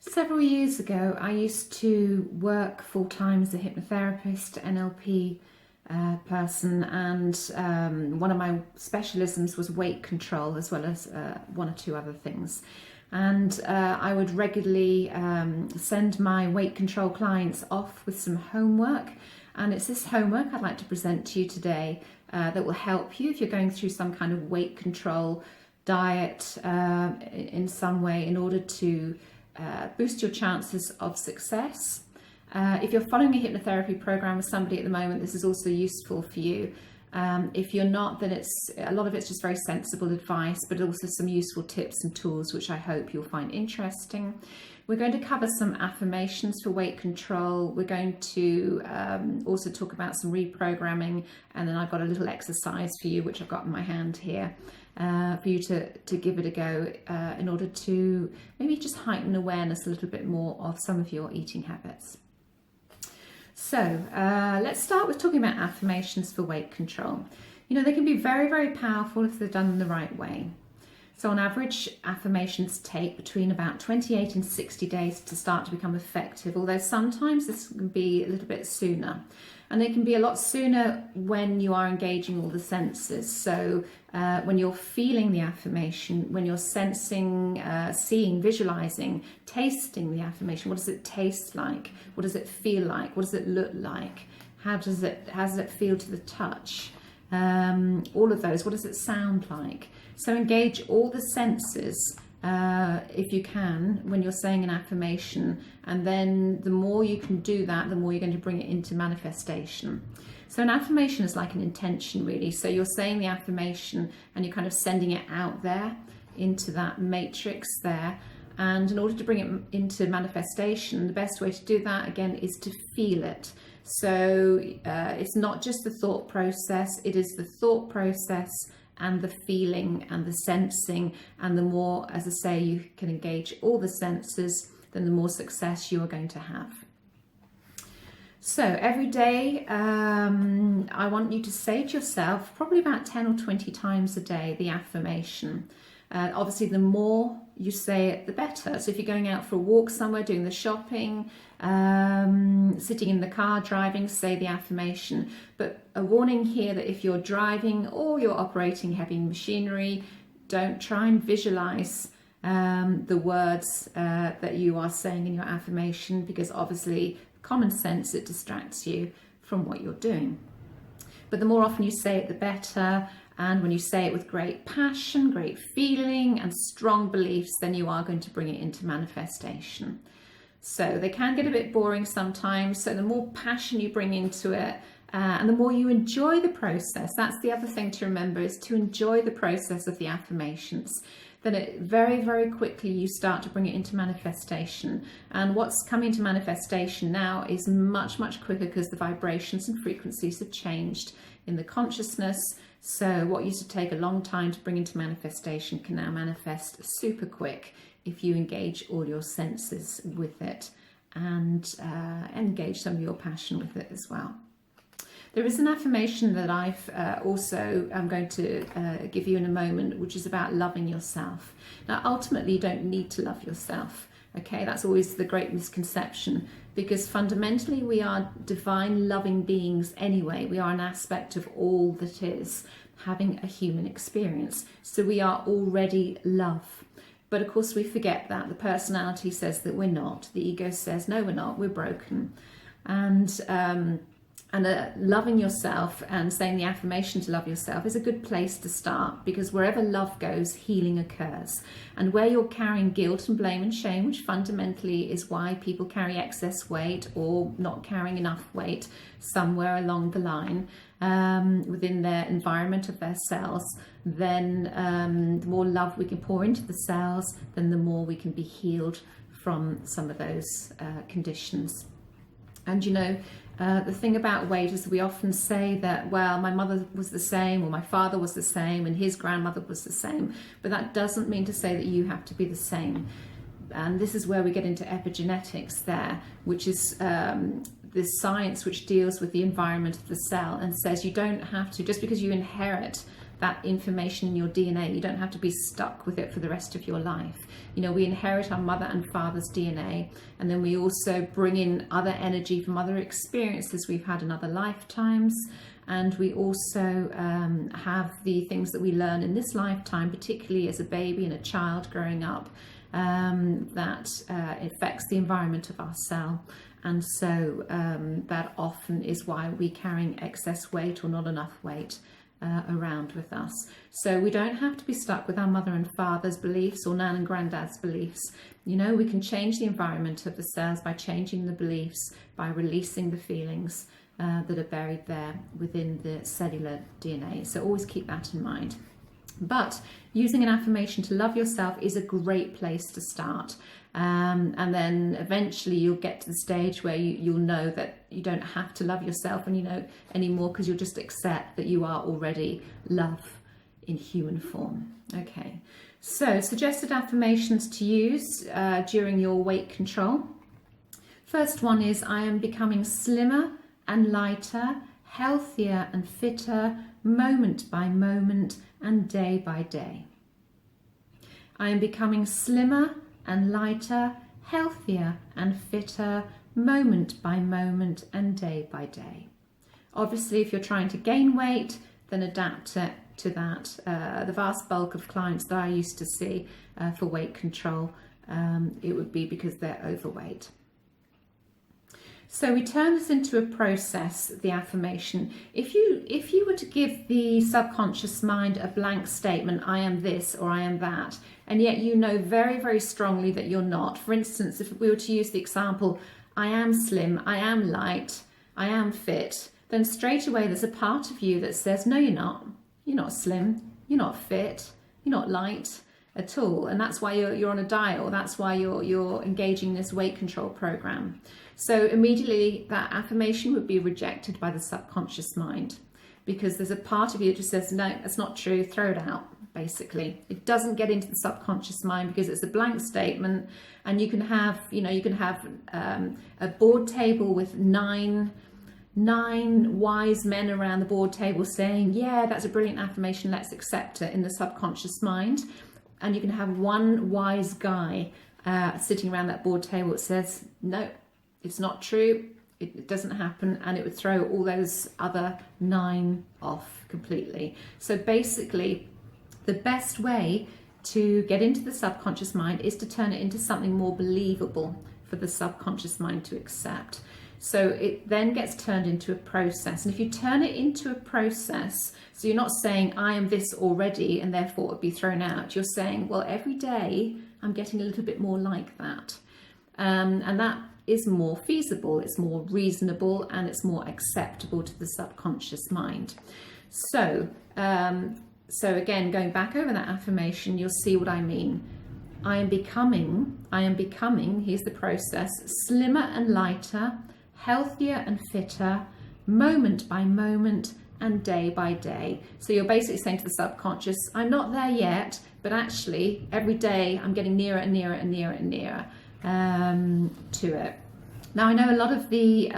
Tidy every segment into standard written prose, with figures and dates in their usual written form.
Several years ago, I used to work full-time as a hypnotherapist, NLP person, and one of my specialisms was weight control, as well as one or two other things. And I would regularly send my weight control clients off with some homework. And it's this homework I'd like to present to you today that will help you if you're going through some kind of weight control diet in some way, in order to boost your chances of success. If you're following a hypnotherapy program with somebody at the moment, this is also useful for you. If you're not, then a lot of it's just very sensible advice, but also some useful tips and tools, which I hope you'll find interesting. We're going to cover some affirmations for weight control. We're going to also talk about some reprogramming, and then I've got a little exercise for you, which I've got in my hand here, for you to give it a go in order to maybe just heighten awareness a little bit more of some of your eating habits. So let's start with talking about affirmations for weight control. You know, they can be very, very powerful if they're done in the right way. So on average, affirmations take between about 28 and 60 days to start to become effective, although sometimes this can be a little bit sooner. And they can be a lot sooner when you are engaging all the senses. So when you're feeling the affirmation, when you're sensing, seeing, visualizing, tasting the affirmation. What does it taste like? What does it feel like? What does it look like? How does it feel to the touch? All of those. What does it sound like? So engage all the senses if you can when you're saying an affirmation, and then the more you can do that, the more you're going to bring it into manifestation. So an affirmation is like an intention, really. So you're saying the affirmation and you're kind of sending it out there into that matrix there. And in order to bring it into manifestation, the best way to do that, again, is to feel it. So it's not just the thought process, it is the thought process and the feeling and the sensing. And the more, as I say, you can engage all the senses, then the more success you are going to have. So every day, I want you to say to yourself, probably about 10 or 20 times a day, the affirmation. Obviously, the more you say it, the better. So if you're going out for a walk somewhere, doing the shopping, sitting in the car, driving, say the affirmation. But a warning here that if you're driving or you're operating heavy machinery, don't try and visualize the words that you are saying in your affirmation, because obviously common sense, it distracts you from what you're doing. But the more often you say it, the better. And when you say it with great passion, great feeling and strong beliefs, then you are going to bring it into manifestation. So they can get a bit boring sometimes. So the more passion you bring into it, and the more you enjoy the process, that's the other thing to remember, is to enjoy the process of the affirmations. Then it very, very quickly you start to bring it into manifestation. And what's coming to manifestation now is much, much quicker, because the vibrations and frequencies have changed in the consciousness. So what used to take a long time to bring into manifestation can now manifest super quick if you engage all your senses with it and engage some of your passion with it as well. There is an affirmation that I'm going to give you in a moment, which is about loving yourself. Now, ultimately, you don't need to love yourself. Okay, that's always the great misconception, because fundamentally we are divine loving beings anyway. We are an aspect of all that is, having a human experience. So we are already love. But of course we forget that. The personality says that we're not. The ego says, no, we're not, we're broken. And loving yourself and saying the affirmation to love yourself is a good place to start, because wherever love goes, healing occurs. And where you're carrying guilt and blame and shame, which fundamentally is why people carry excess weight or not carrying enough weight somewhere along the line within their environment of their cells, then the more love we can pour into the cells, then the more we can be healed from some of those conditions. And you know, the thing about weight is we often say that, well, my mother was the same, or my father was the same, and his grandmother was the same. But that doesn't mean to say that you have to be the same. And this is where we get into epigenetics there, which is this science which deals with the environment of the cell and says you don't have to, just because you inherit that information in your DNA. You don't have to be stuck with it for the rest of your life. You know, we inherit our mother and father's DNA, and then we also bring in other energy from other experiences we've had in other lifetimes. And we also have the things that we learn in this lifetime, particularly as a baby and a child growing up, that affects the environment of our cell. And so that often is why we're carrying excess weight or not enough weight around with us. So we don't have to be stuck with our mother and father's beliefs or nan and granddad's beliefs. You know, we can change the environment of the cells by changing the beliefs, by releasing the feelings that are buried there within the cellular DNA. So always keep that in mind. But using an affirmation to love yourself is a great place to start. And then eventually you'll get to the stage where you'll know that you don't have to love yourself anymore, because you'll just accept that you are already love in human form. Okay, so suggested affirmations to use during your weight control. First one is, I am becoming slimmer and lighter, healthier and fitter, moment by moment and day by day. I am becoming slimmer and lighter, healthier and fitter, moment by moment and day by day. Obviously, if you're trying to gain weight, then adapt it to that. The vast bulk of clients that I used to see for weight control, it would be because they're overweight. So we turn this into a process, the affirmation. If you were to give the subconscious mind a blank statement, I am this or I am that, and yet you know very, very strongly that you're not. For instance, if we were to use the example, I am slim, I am light, I am fit, then straight away there's a part of you that says, no, you're not. You're not slim, you're not fit, you're not light at all. And that's why you're on a diet, or that's why you're engaging in this weight control program. So immediately that affirmation would be rejected by the subconscious mind, because there's a part of you that just says, no, that's not true, throw it out, basically. It doesn't get into the subconscious mind because it's a blank statement. And you can have, a board table with nine wise men around the board table saying, yeah, that's a brilliant affirmation, let's accept it, in the subconscious mind. And you can have one wise guy sitting around that board table that says, no, it's not true, it doesn't happen, and it would throw all those other 9 off completely. So basically, the best way to get into the subconscious mind is to turn it into something more believable for the subconscious mind to accept. So it then gets turned into a process. And if you turn it into a process, so you're not saying, I am this already and therefore it would be thrown out. You're saying, well, every day I'm getting a little bit more like that. And that is more feasible, it's more reasonable, and it's more acceptable to the subconscious mind. So again, going back over that affirmation, you'll see what I mean. I am becoming, here's the process, slimmer and lighter, healthier and fitter, moment by moment and day by day. So you're basically saying to the subconscious, I'm not there yet, but actually every day I'm getting nearer and nearer and nearer and nearer to it. Now I know a lot of the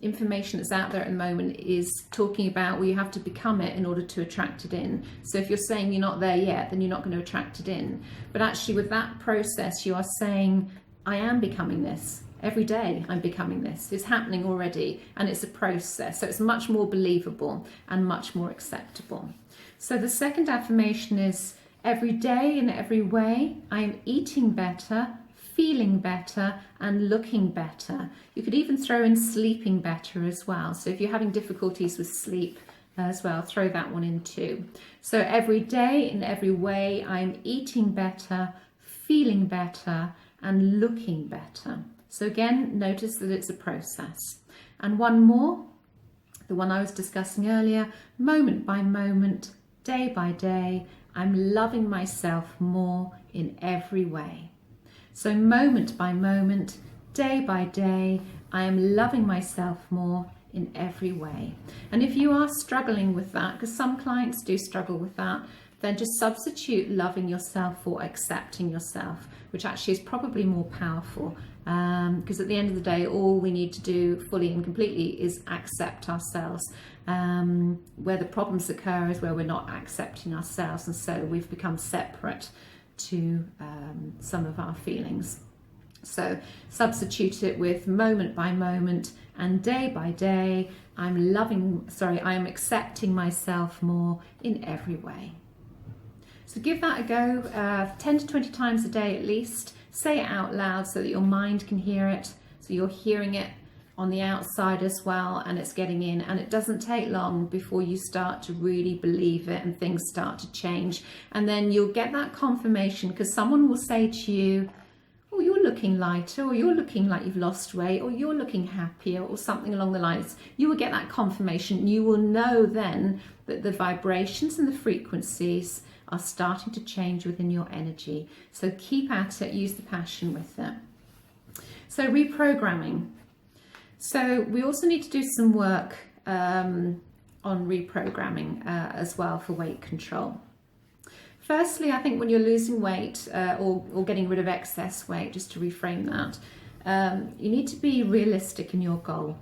information that's out there at the moment is talking about, well, you have to become it in order to attract it in. So if you're saying you're not there yet, then you're not going to attract it in. But actually with that process, you are saying, I am becoming this. Every day I'm becoming this. It's happening already, and it's a process. So it's much more believable and much more acceptable. So the second affirmation is, every day in every way, I am eating better, feeling better and looking better. You could even throw in sleeping better as well. So if you're having difficulties with sleep as well, throw that one in too. So every day in every way, I'm eating better, feeling better and looking better. So again, notice that it's a process. And one more, the one I was discussing earlier, moment by moment, day by day, I'm loving myself more in every way. So moment by moment, day by day, I am loving myself more in every way. And if you are struggling with that, because some clients do struggle with that, then just substitute loving yourself for accepting yourself, which actually is probably more powerful, because at the end of the day, all we need to do fully and completely is accept ourselves. Where the problems occur is where we're not accepting ourselves, and so we've become separate to some of our feelings. So substitute it with moment by moment and day by day. I am accepting myself more in every way. So give that a go, 10 to 20 times a day at least. Say it out loud so that your mind can hear it, so you're hearing it on the outside as well, and it's getting in, and it doesn't take long before you start to really believe it and things start to change. And then you'll get that confirmation, because someone will say to you, oh, you're looking lighter, or you're looking like you've lost weight, or you're looking happier, or something along the lines. You will get that confirmation. You will know then that the vibrations and the frequencies are starting to change within your energy. So keep at it, use the passion with it. So reprogramming. So we also need to do some work on reprogramming as well for weight control. Firstly, I think when you're losing weight or getting rid of excess weight, just to reframe that, you need to be realistic in your goal.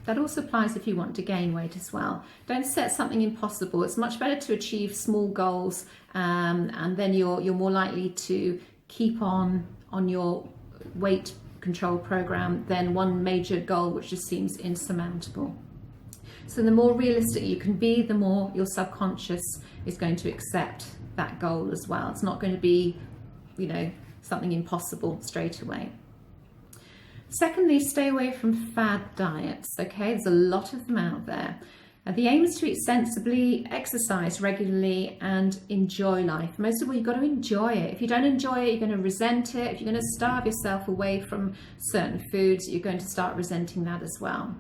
That also applies if you want to gain weight as well. Don't set something impossible. It's much better to achieve small goals, and then you're more likely to keep on your weight control program than one major goal which just seems insurmountable. So the more realistic you can be, the more your subconscious is going to accept that goal as well. It's not going to be, something impossible straight away. Secondly, stay away from fad diets. Okay, there's a lot of them out there. The aim is to eat sensibly, exercise regularly, and enjoy life. Most of all, you've got to enjoy it. If you don't enjoy it, you're going to resent it. If you're going to starve yourself away from certain foods, you're going to start resenting that as well.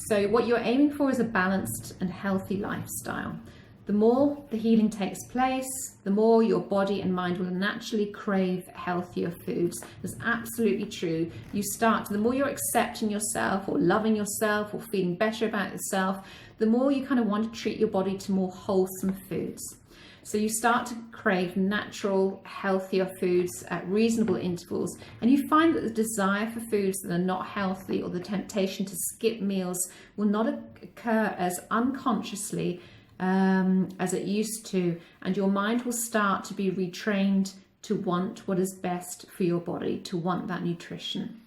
So what you're aiming for is a balanced and healthy lifestyle. The more the healing takes place, the more your body and mind will naturally crave healthier foods. That's absolutely true. The more you're accepting yourself or loving yourself or feeling better about yourself, the more you kind of want to treat your body to more wholesome foods. So you start to crave natural, healthier foods at reasonable intervals, and you find that the desire for foods that are not healthy or the temptation to skip meals will not occur as unconsciously as it used to, and your mind will start to be retrained to want what is best for your body, to want that nutrition.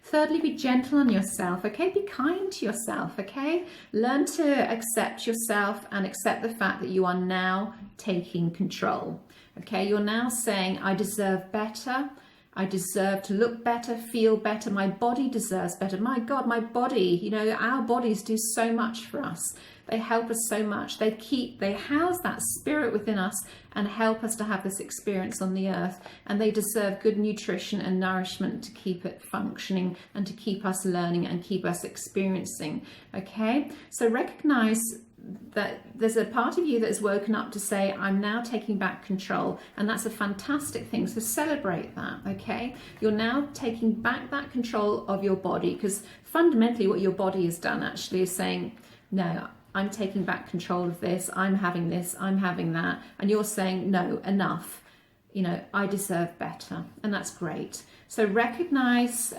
Thirdly, be gentle on yourself, okay? Be kind to yourself, okay? Learn to accept yourself and accept the fact that you are now taking control, okay? You're now saying, I deserve better. I deserve to look better, feel better. My body deserves better. My God, my body, our bodies do so much for us. They help us so much. They house that spirit within us and help us to have this experience on the earth. And they deserve good nutrition and nourishment to keep it functioning and to keep us learning and keep us experiencing. Okay? So recognize that there's a part of you that has woken up to say, I'm now taking back control. And that's a fantastic thing. So celebrate that, okay? You're now taking back that control of your body, because fundamentally what your body has done actually is saying, no, I'm taking back control of this. I'm having this, I'm having that. And you're saying, no, enough. I deserve better. And that's great. So recognize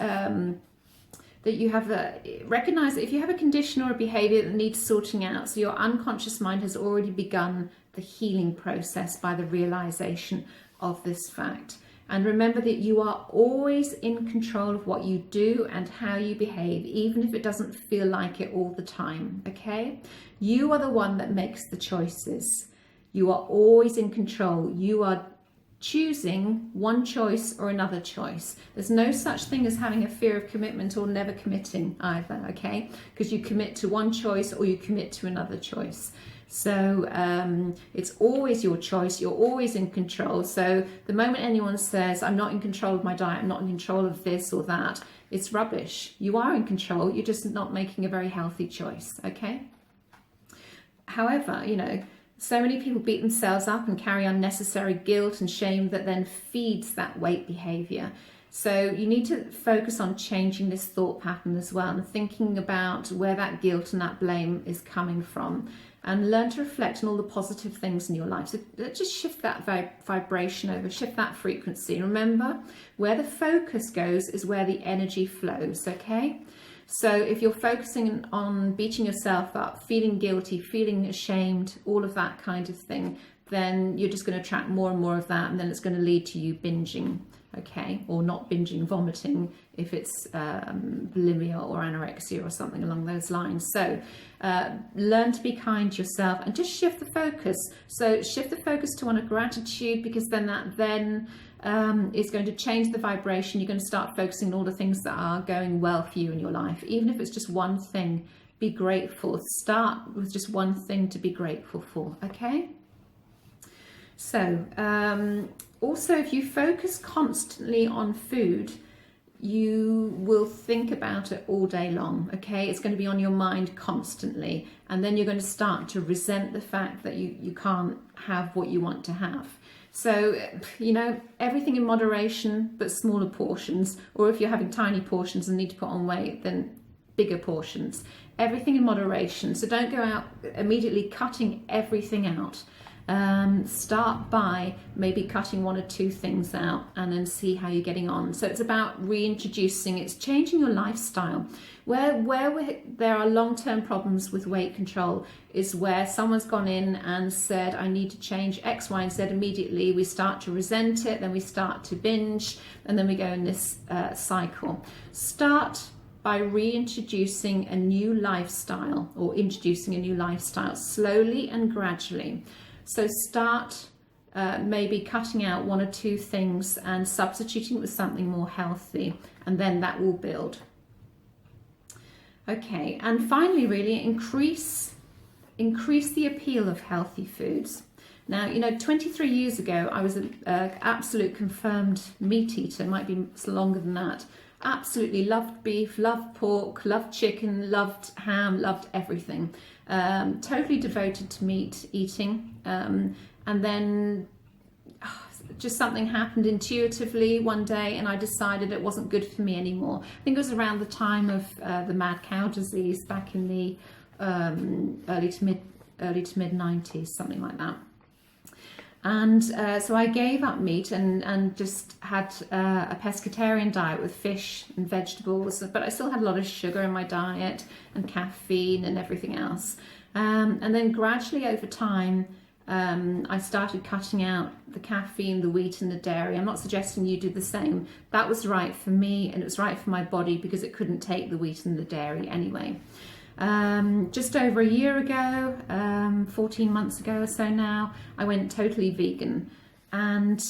that recognize that if you have a condition or a behavior that needs sorting out, so your unconscious mind has already begun the healing process by the realization of this fact. And remember that you are always in control of what you do and how you behave, even if it doesn't feel like it all the time, okay? You are the one that makes the choices. You are always in control. You are choosing one choice or another choice. There's no such thing as having a fear of commitment or never committing either, okay? Because you commit to one choice or you commit to another choice. So it's always your choice. You're always in control. So the moment anyone says, I'm not in control of my diet, I'm not in control of this or that, it's rubbish. You are in control. You're just not making a very healthy choice, okay? However, so many people beat themselves up and carry unnecessary guilt and shame that then feeds that weight behavior. So you need to focus on changing this thought pattern as well and thinking about where that guilt and that blame is coming from. and learn to reflect on all the positive things in your life. So just shift that vibration over, shift that frequency. Remember, where the focus goes is where the energy flows, okay? So if you're focusing on beating yourself up, feeling guilty, feeling ashamed, all of that kind of thing, then you're just going to attract more and more of that, and then it's going to lead to you binging, okay? Or not binging, vomiting, if it's bulimia or anorexia or something along those lines. So learn to be kind to yourself and just shift the focus. So shift the focus to one of gratitude, because then that is going to change the vibration. You're going to start focusing on all the things that are going well for you in your life. Even if it's just one thing, be grateful. Start with just one thing to be grateful for, okay? So also, if you focus constantly on food, you will think about it all day long, okay? It's going to be on your mind constantly, and then you're going to start to resent the fact that you can't have what you want to have. So, you know, everything in moderation, but smaller portions. Or if you're having tiny portions and need to put on weight, then bigger portions. Everything in moderation. So don't go out immediately cutting everything out. Start by maybe cutting one or two things out and then see how you're getting on. So it's about reintroducing, it's changing your lifestyle. Where there are long-term problems with weight control is where someone's gone in and said, I need to change X, Y, and Z immediately. We start to resent it, then we start to binge, and then we go in this cycle. Start by reintroducing a new lifestyle, or introducing a new lifestyle slowly and gradually. So start maybe cutting out one or two things and substituting it with something more healthy, and then that will build. Okay, and finally, really increase the appeal of healthy foods. Now, you know, 23 years ago, I was an absolute confirmed meat eater. It might be longer than that. Absolutely loved beef, loved pork, loved chicken, loved ham, loved everything. Totally devoted to meat eating. And then just something happened intuitively one day, and I decided it wasn't good for me anymore. I think it was around the time of the mad cow disease back in the early to mid 90s, something like that. And so I gave up meat and just had a pescatarian diet with fish and vegetables, but I still had a lot of sugar in my diet and caffeine and everything else. And then gradually over time, I started cutting out the caffeine, the wheat and the dairy. I'm not suggesting you do the same. That was right for me, and it was right for my body because it couldn't take the wheat and the dairy anyway. Just over a year ago, 14 months ago or so now, I went totally vegan, and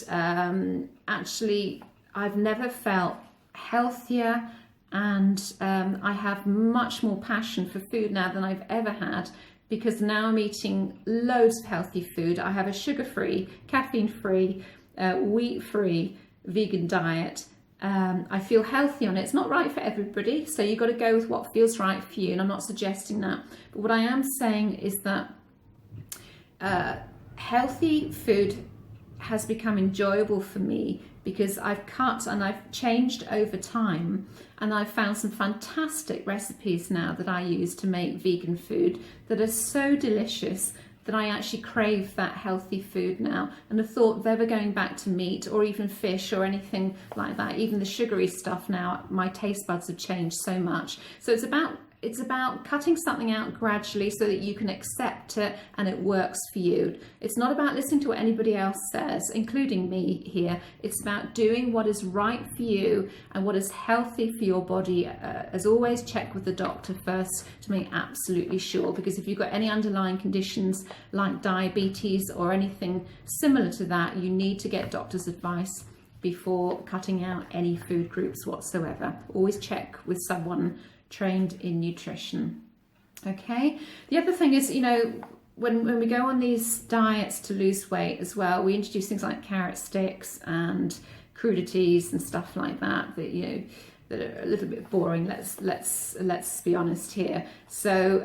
actually I've never felt healthier, and I have much more passion for food now than I've ever had, because now I'm eating loads of healthy food. I have a sugar-free, caffeine-free, wheat-free vegan diet. I feel healthy on it. It's not right for everybody, so you've got to go with what feels right for you, and I'm not suggesting that. But what I am saying is that healthy food has become enjoyable for me because I've cut and I've changed over time, and I've found some fantastic recipes now that I use to make vegan food that are so delicious that I actually crave that healthy food now, and the thought of ever going back to meat or even fish or anything like that, even the sugary stuff now, my taste buds have changed so much. So it's about cutting something out gradually so that you can accept it and it works for you. It's not about listening to what anybody else says, including me here. It's about doing what is right for you and what is healthy for your body. As always, check with the doctor first to make absolutely sure, because if you've got any underlying conditions like diabetes or anything similar to that, you need to get doctor's advice before cutting out any food groups whatsoever. Always check with someone trained in nutrition. Okay, the other thing is, you know, when we go on these diets to lose weight as well, we introduce things like carrot sticks and crudities and stuff like that, that, you know, that are a little bit boring. Let's be honest here. So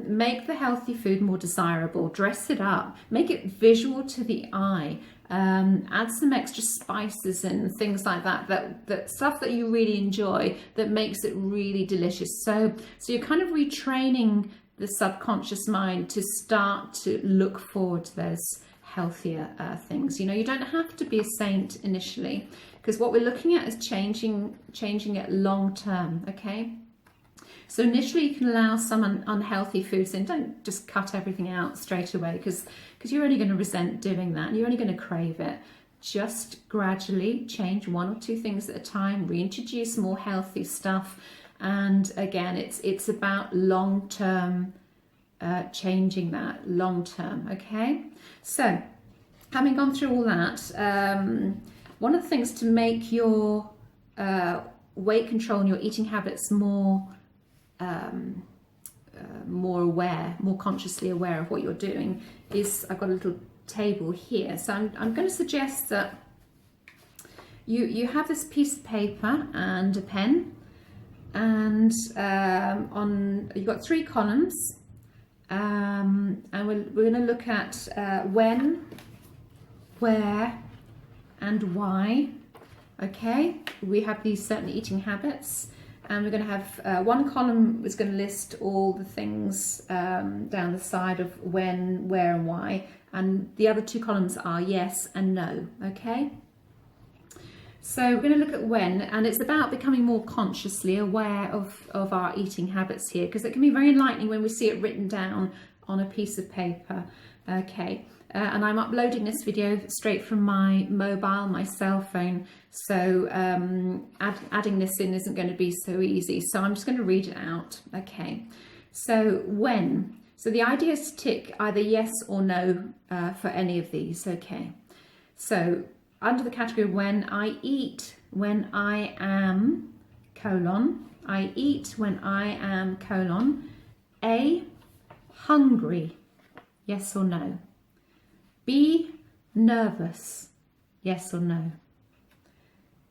make the healthy food more desirable, dress it up, make it visual to the eye. Add some extra spices and things like that stuff that you really enjoy, that makes it really delicious. So you're kind of retraining the subconscious mind to start to look forward to those healthier things. You know, you don't have to be a saint initially, because what we're looking at is changing it long term. Okay, so initially you can allow some unhealthy foods in. Don't just cut everything out straight away, because you're only going to resent doing that and you're only going to crave it. Just gradually change 1 or 2 things at a time, reintroduce more healthy stuff. And again, it's about long term, changing that long term. Okay, so having gone through all that, one of the things to make your weight control and your eating habits more aware, more consciously aware of what you're doing, is I've got a little table here. So I'm going to suggest that you have this piece of paper and a pen, and you've got 3 columns, and we're going to look at when, where, and why. Okay, we have these certain eating habits, and we're going to have one column is going to list all the things down the side of when, where, and why, and the other 2 columns are yes and no. Okay, so we're going to look at when, and it's about becoming more consciously aware of our eating habits here, because it can be very enlightening when we see it written down on a piece of paper. Okay, and I'm uploading this video straight from my mobile, my cell phone, so adding this in isn't going to be so easy, so I'm just going to read it out. Okay, so when, so the idea is to tick either yes or no for any of these. Okay, so under the category of when, I eat when I am, colon, I eat when I am, colon, A, hungry, yes or no. B, nervous, yes or no.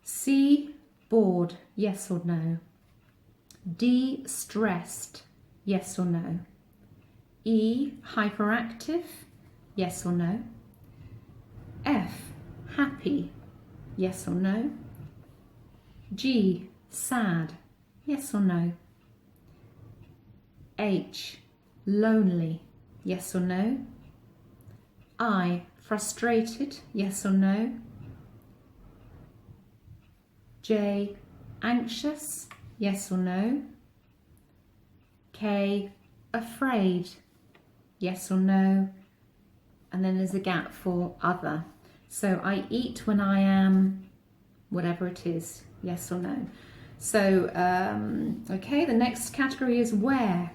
C, bored, yes or no. D, stressed, yes or no. E, hyperactive, yes or no. F, happy, yes or no. G, sad, yes or no. H, lonely, yes or no. I, frustrated, yes or no. J, anxious, yes or no. K, afraid, yes or no. And then there's a gap for other. So I eat when I am, whatever it is, yes or no. So, okay, the next category is where.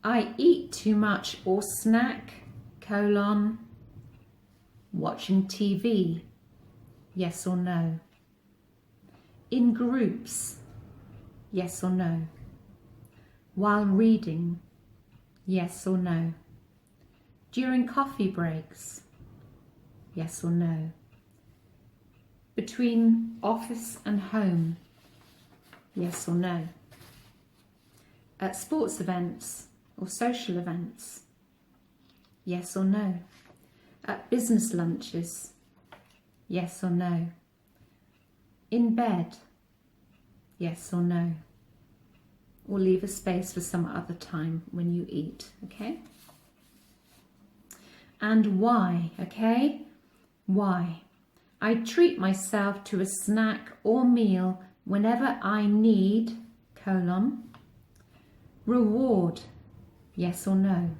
I eat too much or snack, colon, watching TV, yes or no. In groups, yes or no. While reading, yes or no. During coffee breaks, yes or no. Between office and home, yes or no. At sports events or social events, yes or no. At business lunches, yes or no. In bed, yes or no. Or leave a space for some other time when you eat, okay? And why, okay? Why? I treat myself to a snack or meal whenever I need, colon. Reward, yes or no.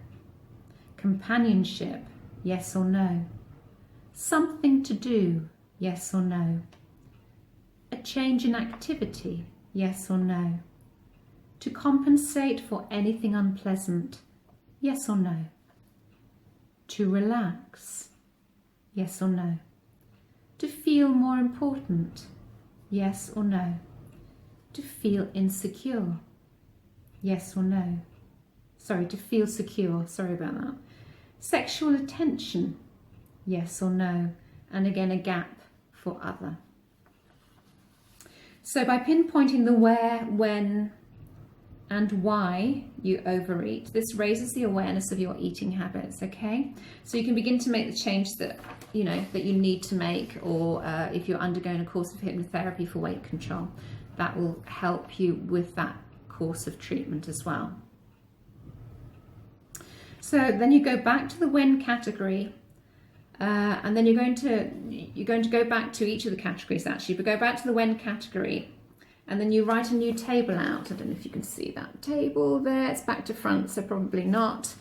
Companionship, yes or no. Something to do, yes or no. A change in activity, yes or no. To compensate for anything unpleasant, yes or no. To relax, yes or no. To feel more important, yes or no. To feel insecure, yes or no. Sorry, to feel secure, sorry about that. Sexual attention, yes or no. And again, a gap for other. So by pinpointing the where, when, and why you overeat, this raises the awareness of your eating habits, okay? So you can begin to make the change that you need to make, or if you're undergoing a course of hypnotherapy for weight control, that will help you with that course of treatment as well. So then you go back to the when category, and then you're going to go back to each of the categories actually, but go back to the when category, and then you write a new table out. I don't know if you can see that table there. It's back to front, so probably not.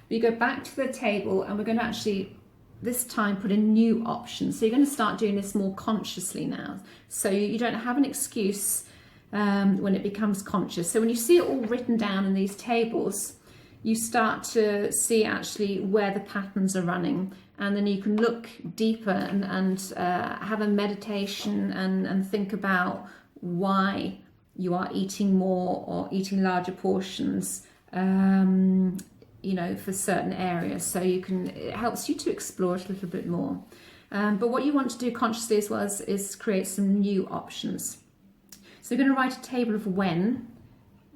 But you go back to the table, and we're going to actually this time put in new options. So you're going to start doing this more consciously now. So you don't have an excuse when it becomes conscious. So when you see it all written down in these tables, you start to see actually where the patterns are running, and then you can look deeper and have a meditation and think about why you are eating more or eating larger portions, you know, for certain areas. So it helps you to explore it a little bit more. But what you want to do consciously as well is create some new options. So you're going to write a table of when,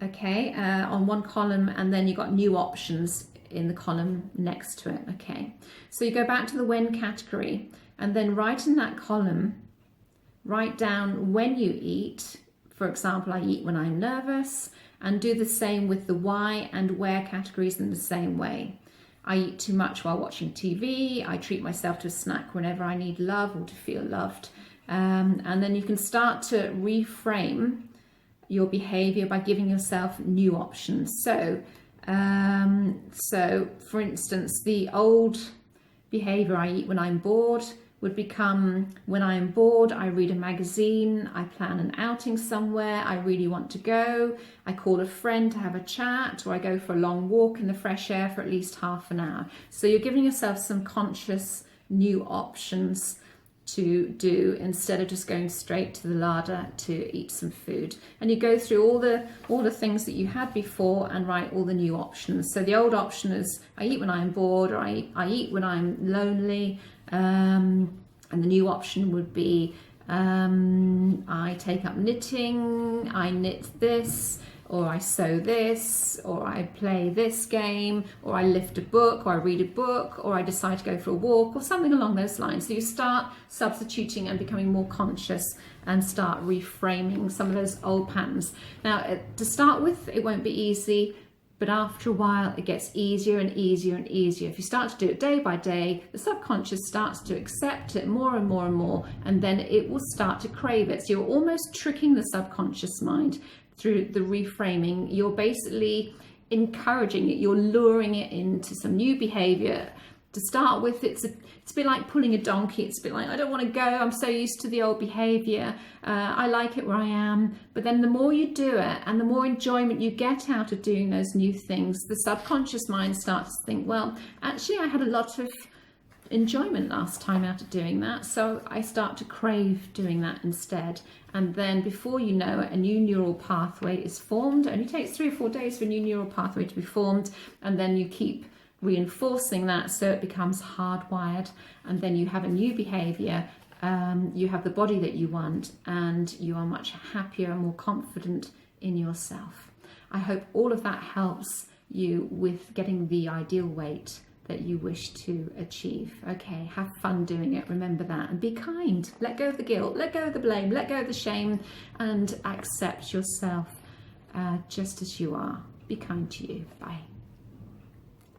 okay, on one column, and then you've got new options in the column next to it, okay. So you go back to the when category, and then write in that column, write down when you eat. For example, I eat when I'm nervous, and do the same with the why and where categories in the same way. I eat too much while watching TV. I treat myself to a snack whenever I need love or to feel loved. And then you can start to reframe your behavior by giving yourself new options. So for instance, the old behavior, I eat when I'm bored, would become, when I am bored, I read a magazine, I plan an outing somewhere, I really want to go, I call a friend to have a chat, or I go for a long walk in the fresh air for at least half an hour. So you're giving yourself some conscious new options to do instead of just going straight to the larder to eat some food. And you go through all the things that you had before and write all the new options. So the old option is I eat when I'm bored, or I eat when I'm lonely, and the new option would be I take up knitting, I knit this, or I sew this, or I play this game, or I lift a book, or I read a book, or I decide to go for a walk, or something along those lines. So you start substituting and becoming more conscious and start reframing some of those old patterns. Now, to start with, it won't be easy, but after a while, it gets easier and easier and easier. If you start to do it day by day, the subconscious starts to accept it more and more and more, and then it will start to crave it. So you're almost tricking the subconscious mind through the reframing. You're basically encouraging it, you're luring it into some new behavior. To start with, it's a bit like pulling a donkey. It's a bit like, I don't want to go, I'm so used to the old behavior, I like it where I am. But then the more you do it and the more enjoyment you get out of doing those new things, the subconscious mind starts to think, well, actually I had a lot of enjoyment last time out of doing that, so I start to crave doing that instead. And then before you know it, a new neural pathway is formed. It only takes 3 or 4 days for a new neural pathway to be formed, and then you keep reinforcing that so it becomes hardwired, and then you have a new behavior, you have the body that you want, and you are much happier and more confident in yourself. I hope all of that helps you with getting the ideal weight that you wish to achieve. Okay, have fun doing it, remember that, and be kind. Let go of the guilt, let go of the blame, let go of the shame, and accept yourself just as you are. Be kind to you. Bye.